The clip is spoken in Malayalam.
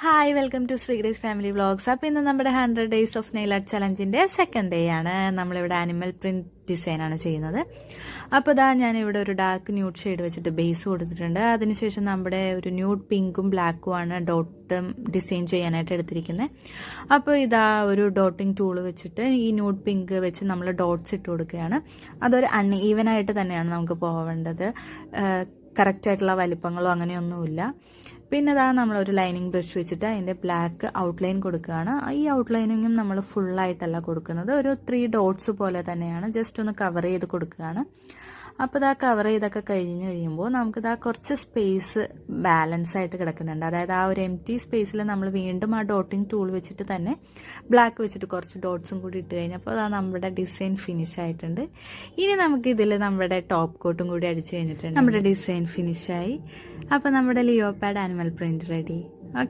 Hi, welcome to Sreegrace family vlogs. അപ്പോൾ ഇന്ന് നമ്മുടെ 100 ഡേയ്സ് ഓഫ് നെയിൽ ആർട്ട് ചലഞ്ചിൻ്റെ സെക്കൻഡ് ഡേ ആണ്. നമ്മളിവിടെ ആനിമൽ പ്രിന്റ് ഡിസൈനാണ് ചെയ്യുന്നത്. അപ്പോൾ ഇതാ ഞാനിവിടെ ഒരു ഡാർക്ക് ന്യൂഡ് ഷെയ്ഡ് വെച്ചിട്ട് ബേസ് കൊടുത്തിട്ടുണ്ട്. അതിനുശേഷം നമ്മുടെ ഒരു ന്യൂഡ് പിങ്കും ബ്ലാക്കും ആണ് ഡോട്ടും ഡിസൈൻ ചെയ്യാനായിട്ട് എടുത്തിരിക്കുന്നത്. അപ്പോൾ ഇതാ ഒരു ഡോട്ടിങ് ടൂള് വെച്ചിട്ട് ഈ ന്യൂഡ് പിങ്ക് വെച്ച് നമ്മൾ ഡോട്ട്സ് ഇട്ട് കൊടുക്കുകയാണ്. അതൊരു അൺഈവനായിട്ട് തന്നെയാണ് നമുക്ക് പോവേണ്ടത്. കറക്റ്റായിട്ടുള്ള വലിപ്പങ്ങളോ അങ്ങനെയൊന്നുമില്ല. പിന്നെ ഇതാ നമ്മളൊരു ലൈനിങ് ബ്രഷ് വെച്ചിട്ട് അതിൻ്റെ ബ്ലാക്ക് ഔട്ട്ലൈൻ കൊടുക്കുകയാണ്. ഈ ഔട്ട്ലൈനിങ്ങും നമ്മൾ ഫുള്ളായിട്ടല്ല കൊടുക്കുന്നത്, ഒരു 3 ഡോട്ട്സ് പോലെ തന്നെയാണ്, ജസ്റ്റ് ഒന്ന് കവർ ചെയ്ത് കൊടുക്കുകയാണ്. അപ്പോൾ ഇതാ കവർ ചെയ്തൊക്കെ കഴിയുമ്പോൾ നമുക്കിതാ കുറച്ച് സ്പേസ് ബാലൻസ് ആയിട്ട് കിടക്കുന്നുണ്ട്. അതായത് ആ ഒരു എംറ്റി സ്പേസിൽ നമ്മൾ വീണ്ടും ആ ഡോട്ടിങ് ടൂൾ വെച്ചിട്ട് തന്നെ ബ്ലാക്ക് വെച്ചിട്ട് കുറച്ച് ഡോട്ട്സും കൂടി ഇട്ട് കഴിഞ്ഞപ്പോൾ അതാ നമ്മുടെ ഡിസൈൻ ഫിനിഷ് ആയിട്ടുണ്ട്. ഇനി നമുക്കിതിൽ നമ്മുടെ ടോപ്പ് കോട്ടും കൂടി അടിച്ചു കഴിഞ്ഞിട്ടുണ്ട്. നമ്മുടെ ഡിസൈൻ ഫിനിഷായി. അപ്പോൾ നമ്മുടെ ലിയോപാഡ് ആനിമൽ പ്രിന്റ് റെഡി.